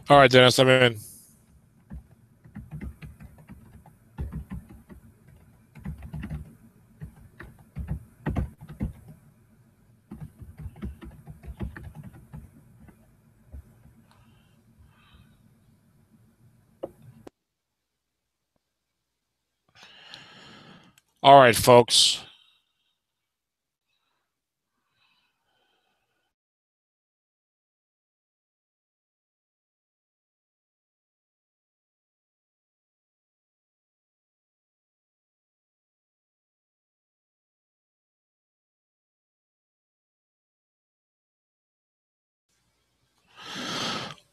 All right, Dennis, I'm in. All right, folks.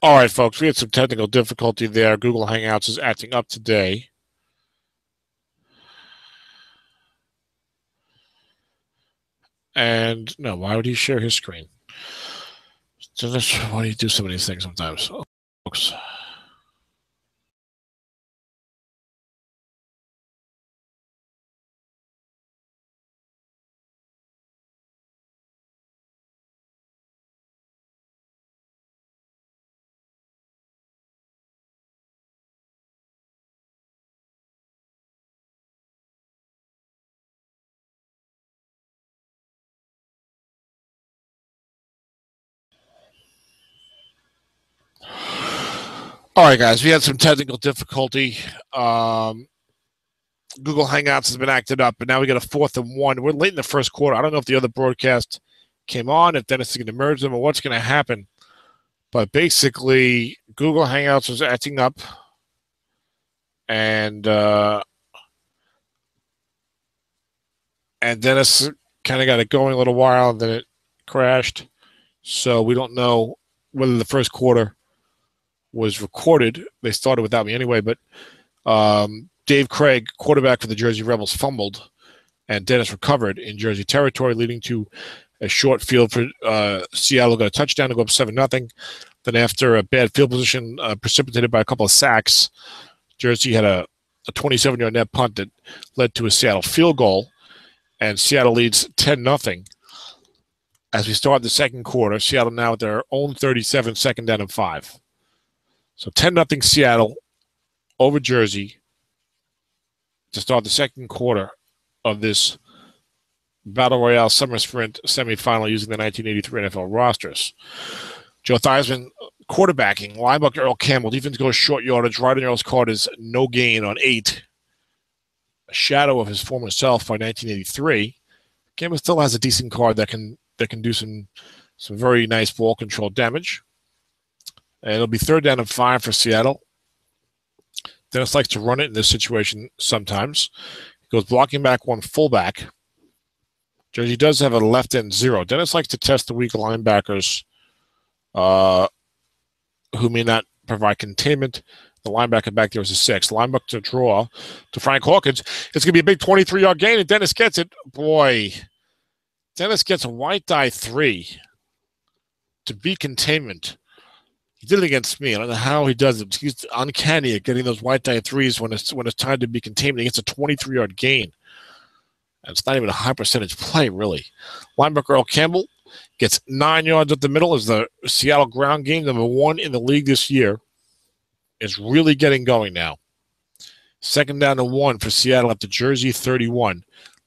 All right, folks. We had some technical difficulty there. Google Hangouts is acting up today. And no, why would he share his screen? Dennis, why do you do some of these things sometimes, folks? All right, guys. We had some technical difficulty. Google Hangouts has been acted up, but now we got a 4th and 1. We're late in the first quarter. I don't know if the other broadcast came on, if Dennis is going to merge them, or what's going to happen. But basically, Google Hangouts was acting up, and Dennis kind of got it going a little while, and then it crashed. So we don't know whether the first quarter was recorded. They started without me anyway, but Dave Craig, quarterback for the Jersey Rebels, fumbled, and Dennis recovered in Jersey territory, leading to a short field for Seattle. Got a touchdown to go up 7-0. Then after a bad field position precipitated by a couple of sacks, Jersey had a 27-yard net punt that led to a Seattle field goal, and Seattle leads 10-0. As we start the second quarter, Seattle now at their own 37, 2nd down and 5. So 10-0 Seattle over Jersey to start the second quarter of this Battle Royale Summer Sprint semifinal using the 1983 NFL rosters. Joe Theismann quarterbacking. Linebacker Earl Campbell. Defense goes short yardage. Right on Earl's card is no gain on 8. A shadow of his former self by 1983. Campbell still has a decent card that can do some very nice ball control damage. And it'll be 3rd down and 5 for Seattle. Dennis likes to run it in this situation sometimes. He goes blocking back 1 fullback. Jersey does have a left end 0. Dennis likes to test the weak linebackers who may not provide containment. The linebacker back there is a 6. Linebacker to draw to Frank Hawkins. It's going to be a big 23-yard gain, and Dennis gets it. Boy, Dennis gets a white die 3 to beat containment. He did it against me. I don't know how he does it. He's uncanny at getting those white die 3s when it's time to be containment. He gets a 23-yard gain. And it's not even a high percentage play, really. Linebacker Earl Campbell gets 9 yards up the middle as the Seattle ground game, number 1 in the league this year, is really getting going now. 2nd down and 1 for Seattle at the Jersey 31.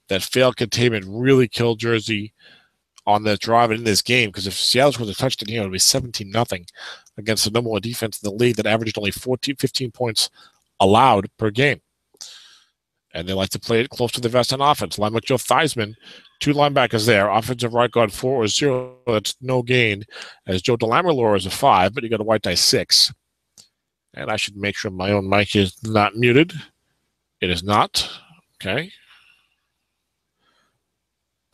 That failed containment really killed Jersey on that drive in this game, because if Seattle was a touchdown here, it would be 17-0 against the number 1 defense in the league that averaged only 15 points allowed per game. And they like to play it close to the vest on offense. Linebacker Joe Theismann, 2 linebackers there. Offensive right guard 4 or 0. That's no gain. As Joe DeLammerlore is a 5, but you got a white die 6. And I should make sure my own mic is not muted. It is not. Okay.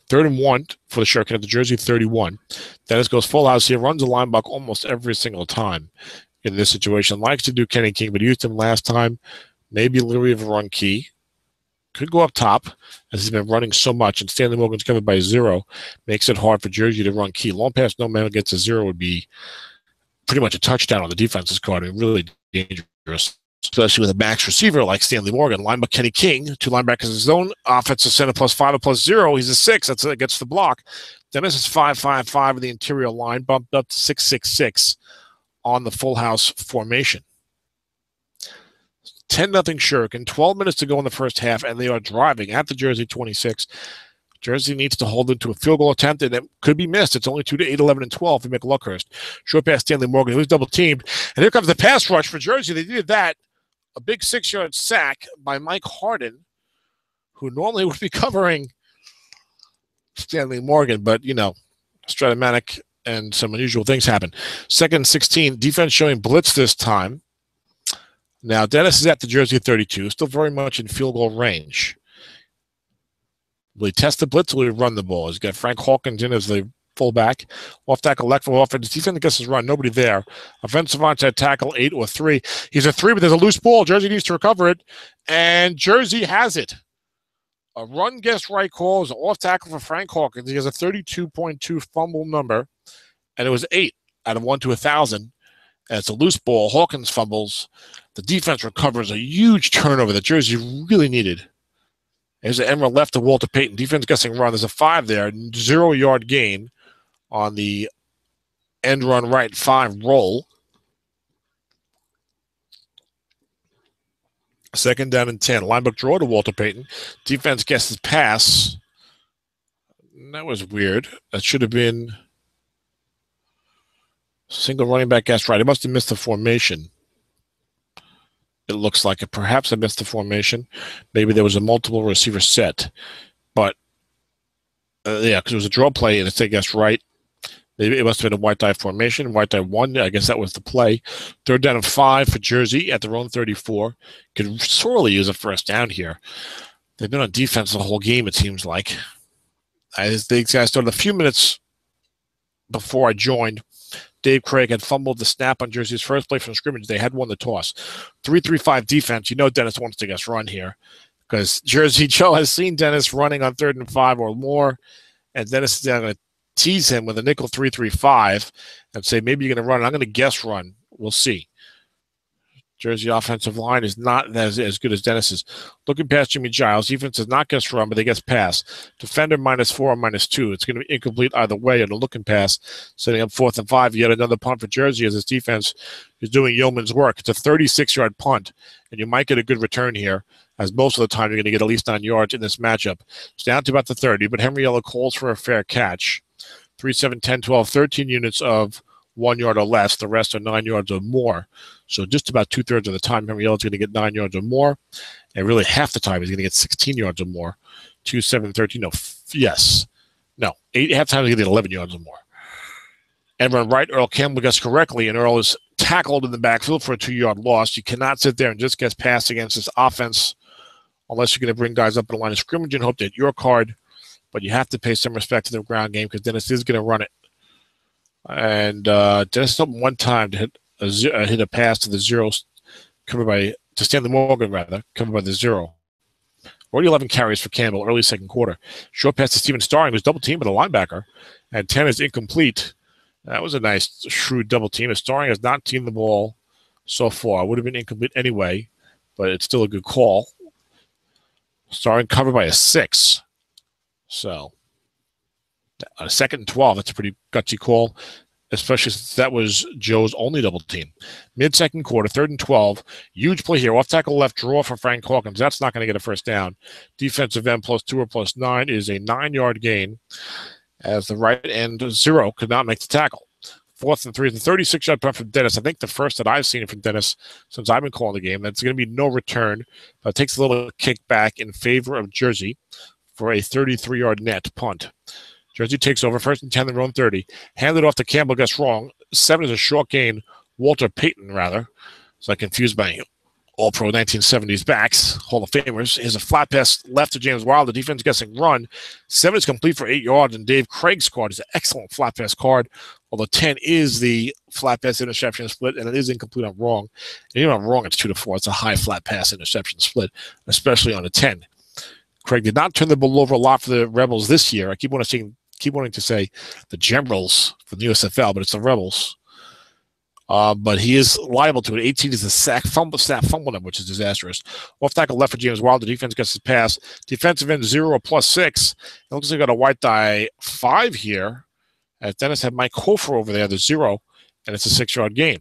3rd and 1 for the Shuriken at the Jersey 31. Dennis goes full house here, runs a linebacker almost every single time in this situation. Likes to do Kenny King, but used him last time. Maybe Leary of a run key. Could go up top, as he's been running so much, and Stanley Morgan's covered by 0. Makes it hard for Jersey to run key. Long pass, no man gets a 0 would be pretty much a touchdown on the defense's card, and really dangerous, especially with a max receiver like Stanley Morgan. Linebacker Kenny King, 2 linebackers in his own offensive center +5 or +0. He's a 6. That gets the block. Dennis is 5'5" in the interior line, bumped up to 6'6" on the full house formation. 10-0 Shuriken, 12 minutes to go in the first half, and they are driving at the Jersey 26. Jersey needs to hold into a field goal attempt, and it could be missed. It's only 2-8, 11, and 12 for McLuckhurst. Short pass Stanley Morgan, who's double-teamed. And here comes the pass rush for Jersey. They did that. A big 6-yard sack by Mike Harden, who normally would be covering Stanley Morgan, but, you know, Stratomatic and some unusual things happen. 2nd and 16, defense showing blitz this time. Now, Dennis is at the Jersey 32, still very much in field goal range. Will he test the blitz or will he run the ball? He's got Frank Hawkins in as the fullback. Off tackle, left for offense. Defense gets his run. Nobody there. Offensive onside tackle, 8 or 3. He's a 3, but there's a loose ball. Jersey needs to recover it, and Jersey has it. A run guess right call is an off tackle for Frank Hawkins. He has a 32.2 fumble number, and it was 8 out of 1 to 1,000. And it's a loose ball. Hawkins fumbles. The defense recovers a huge turnover that Jersey really needed. There's an Emerald left to Walter Payton. Defense guessing run. There's a 5 there. 0-yard gain on the end run right 5 roll. 2nd down and 10. Linebacker draw to Walter Payton. Defense guesses pass. That was weird. That should have been single running back guess right. It must have missed the formation. It looks like it. Perhaps I missed the formation. Maybe there was a multiple receiver set. But, yeah, because it was a draw play, and it's a guess right. Maybe it must have been a white die formation. White die 1, I guess that was the play. 3rd down and 5 for Jersey at their own 34. Could sorely use a first down here. They've been on defense the whole game, it seems like. These guys started a few minutes before I joined. Dave Craig had fumbled the snap on Jersey's first play from scrimmage. They had won the toss. 3-3-5 defense. You know Dennis wants to guess run here because Jersey Joe has seen Dennis running on 3rd and 5 or more, and Dennis is going to tease him with a nickel 3-3-5 and say, maybe you're going to run. I'm going to guess run. We'll see. Jersey offensive line is not as good as Dennis's. Looking past Jimmy Giles, defense does not guess run, but they guess pass. Defender -4 or -2. It's going to be incomplete either way on the looking pass, setting up 4th and 5. Yet another punt for Jersey as his defense is doing yeoman's work. It's a 36-yard punt, and you might get a good return here, as most of the time you're going to get at least 9 yards in this matchup. It's down to about the 30, but Henriello calls for a fair catch. 3, 7, 10, 12, 13 units of 1 yard or less. The rest are 9 yards or more. So just about 2/3 of the time, Henriello's going to get 9 yards or more. And really half the time, he's going to get 16 yards or more. 2, 7, 13. No, yes. No, half the time, he's going to get 11 yards or more. And run right, Earl Campbell guessed correctly, and Earl is tackled in the backfield for a 2-yard loss. You cannot sit there and just guess pass against this offense unless you're going to bring guys up in the line of scrimmage and hope that your card. But you have to pay some respect to the ground game because Dennis is going to run it. And Dennis opened one time to hit a pass to the 0, to Stanley Morgan, covered by the 0. Already 11 carries for Campbell, early second quarter. Short pass to Steven Starring, who's double teamed by the linebacker, and 10 is incomplete. That was a nice, shrewd double team. Starring has not teamed the ball so far. It would have been incomplete anyway, but it's still a good call. Starring covered by a 6. So, on a 2nd and 12, that's a pretty gutsy call, especially since that was Joe's only double team. Mid-second quarter, 3rd and 12. Huge play here. Off tackle left draw for Frank Hawkins. That's not going to get a first down. Defensive end +2 or +9 is a 9-yard gain as the right end 0 could not make the tackle. 4th and 3 is a 36-yard punt from Dennis. I think the first that I've seen from Dennis since I've been calling the game. That's going to be no return, but it takes a little kick back in favor of Jersey for a 33-yard net punt. Jersey takes over, 1st and 10, their own 30. Handed off to Campbell, gets wrong. 7 is a short gain. Walter Payton, rather. So I confused my All-Pro 1970s backs, Hall of Famers. Here's a flat pass left to James Wild. The defense guessing run. 7 is complete for 8 yards, and Dave Craig's card is an excellent flat pass card, although 10 is the flat pass interception split, and it is incomplete on wrong. And even on wrong, it's 2-4. It's a high flat pass interception split, especially on a 10. Craig did not turn the ball over a lot for the Rebels this year. I keep wanting to say the Generals for the USFL, but it's the Rebels. But he is liable to it. 18 is the sack fumble number, which is disastrous. Off tackle left for James Wild. The defense gets his pass. Defensive end 0 or +6. It looks like we got a white die 5 here. As Dennis had Mike Hofer over there, the 0. and it's a 6-yard gain.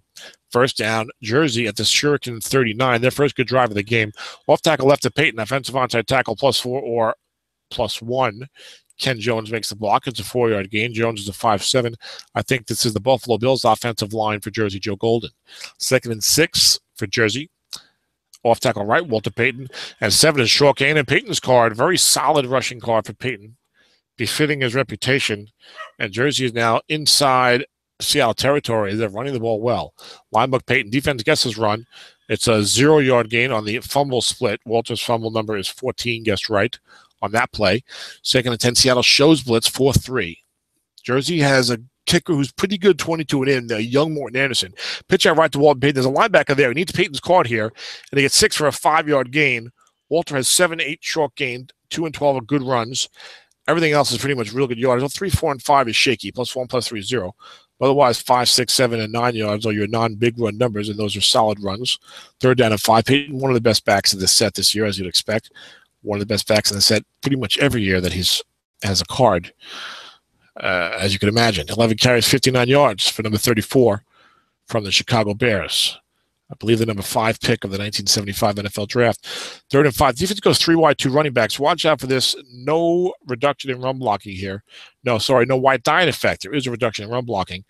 First down, Jersey at the Shuriken 39. Their first good drive of the game. Off tackle left to Peyton. Offensive onside tackle +4 or +1. Ken Jones makes the block. It's a 4-yard gain. Jones is a 5'7". I think this is the Buffalo Bills offensive line for Jersey, Joe Golden. 2nd and 6 for Jersey. Off tackle right, Walter Payton. And 7 is short gain. And Payton's card, very solid rushing card for Payton, befitting his reputation. And Jersey is now inside Seattle territory. They're running the ball well. Linebacker Payton, defense guesses run. It's a 0-yard gain on the fumble split. Walter's fumble number is 14, guessed right on that play. 2nd and 10, Seattle shows blitz 4-3. Jersey has a kicker who's pretty good, 22 and in, young Morton Anderson. Pitch out right to Walter Payton. There's a linebacker there. He needs Payton's card here, and they get 6 for a 5-yard gain. Walter has 7-8 short gain, 2 and 12 are good runs. Everything else is pretty much real good yards. 3, 4, and 5 is shaky. +1, +3 is 0. Otherwise, 5, 6, 7, and 9 yards are your non-big run numbers, and those are solid runs. 3rd down and 5. Payton, one of the best backs in this set this year, as you'd expect. One of the best backs in the set pretty much every year that he's has a card, as you can imagine. 11 carries, 59 yards for number 34 from the Chicago Bears. I believe the number 5 pick of the 1975 NFL draft. 3rd and 5. Defense goes 3 wide, 2 running backs. Watch out for this. No reduction in run blocking here. No white dying effect. There is a reduction in run blocking.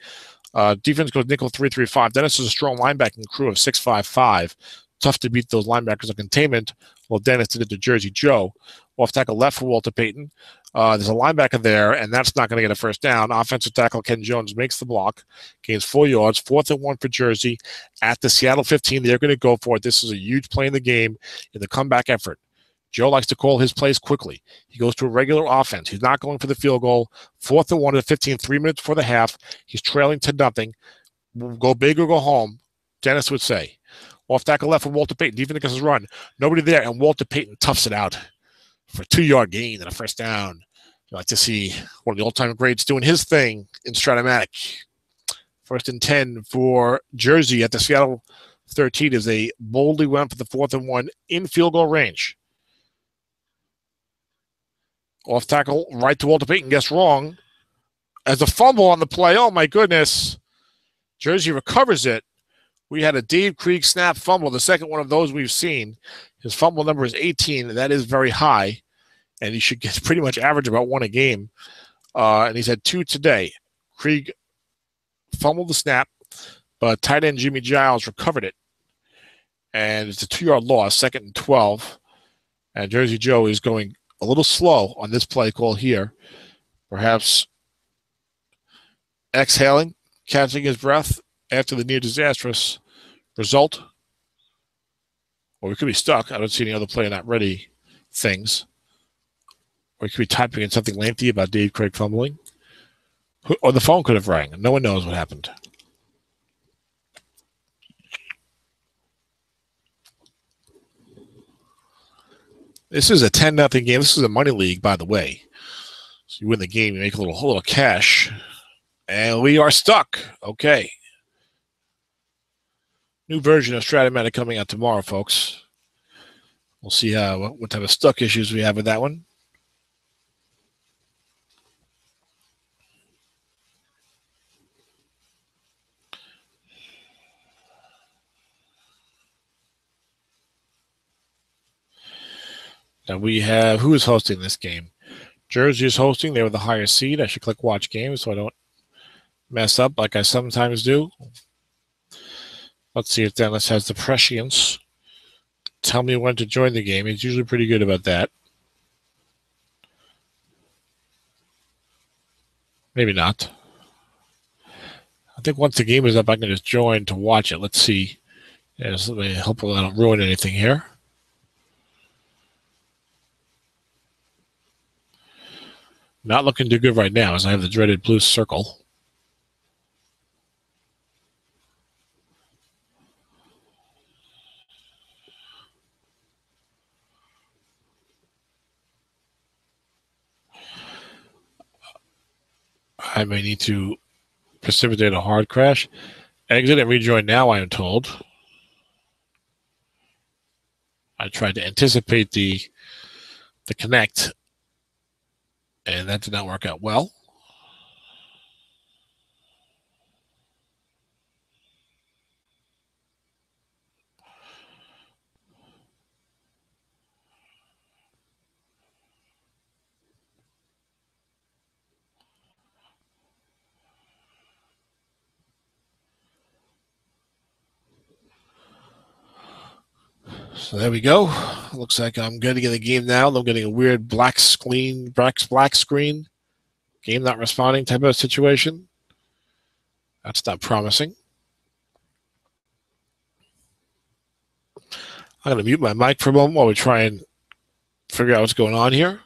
Defense goes nickel 3-3-5. Dennis is a strong linebacking crew of 6-5-5. Tough to beat those linebackers on containment. Well, Dennis did it to Jersey Joe. Off tackle left for Walter Payton. There's a linebacker there, and that's not going to get a first down. Offensive tackle Ken Jones makes the block, gains 4 yards. 4th and 1 for Jersey at the Seattle 15. They're going to go for it. This is a huge play in the game in the comeback effort. Joe likes to call his plays quickly. He goes to a regular offense. He's not going for the field goal. 4th and 1 at 15, 3 minutes before the half. He's trailing to nothing. Go big or go home, Dennis would say. Off tackle left for Walter Payton. Defense gets his run. Nobody there, and Walter Payton toughs it out for a 2-yard gain and a first down. You like to see one of the all-time greats doing his thing in Stratomatic. 1st and 10 for Jersey at the Seattle 13 as they boldly went for the 4th and 1 in field goal range. Off tackle right to Walter Payton. Guess wrong. As a fumble on the play. Oh, my goodness. Jersey recovers it. We had a Dave Krieg snap fumble, the second one of those we've seen. His fumble number is 18. That is very high, and he should get pretty much average about 1 a game. And he's had 2 today. Krieg fumbled the snap, but tight end Jimmy Giles recovered it. And it's a 2-yard loss, 2nd and 12. And Jersey Joe is going a little slow on this play call here. Perhaps exhaling, catching his breath after the near disastrous result. Or we could be stuck. I don't see any other player not ready things. Or we could be typing in something lengthy about Dave Krieg fumbling. Or the phone could have rang. No one knows what happened. This is a 10-0 game. This is a money league, by the way. So you win the game, you make a little cash. And we are stuck. Okay. New version of Stratomatic coming out tomorrow, folks. We'll see what type of stuck issues we have with that one. Now we have, who is hosting this game? Jersey is hosting. They were the higher seed. I should click watch games so I don't mess up like I sometimes do. Let's see if Dennis has the prescience. Tell me when to join the game. He's usually pretty good about that. Maybe not. I think once the game is up, I can just join to watch it. Let's see. Yes, let me hopefully I don't ruin anything here. Not looking too good right now as I have the dreaded blue circle. I may need to precipitate a hard crash. Exit and rejoin now, I am told. I tried to anticipate the connect, and that did not work out well. So there we go. Looks like I'm getting in the game now. I'm getting a weird black screen, game not responding type of situation. That's not promising. I'm going to mute my mic for a moment while we try and figure out what's going on here.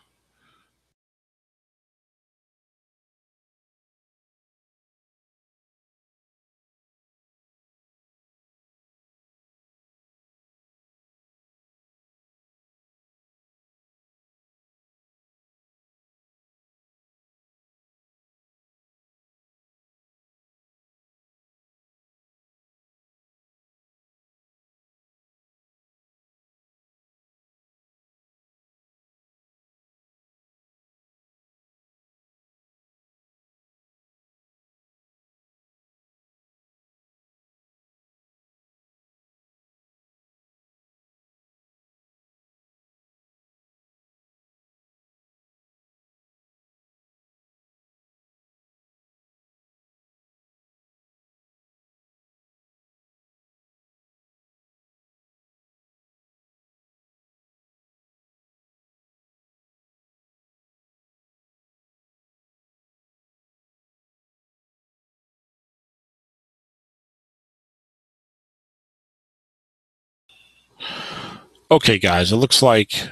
Okay, guys, it looks like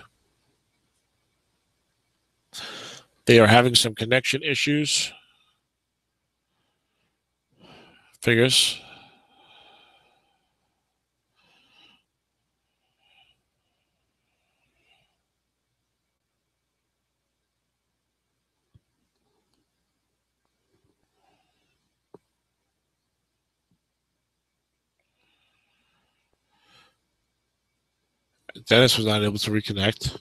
they are having some connection issues. Figures. Dennis was not able to reconnect.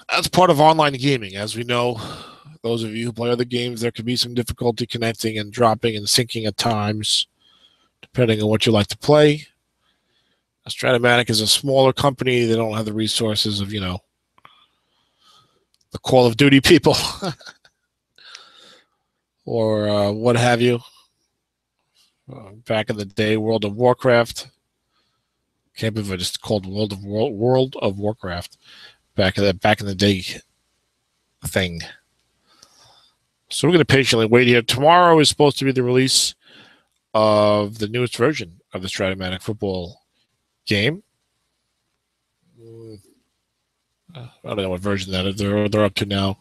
That's part of online gaming. As we know, those of you who play other games, there can be some difficulty connecting and dropping and syncing at times, depending on what you like to play. Stratomatic is a smaller company. They don't have the resources of, the Call of Duty people or what have you. Back in the day, World of Warcraft. Can't believe I just called World of Warcraft. Back in the day thing. So we're going to patiently wait here. Tomorrow is supposed to be the release of the newest version of the Stratomatic football game. I don't know what version that is they're up to now.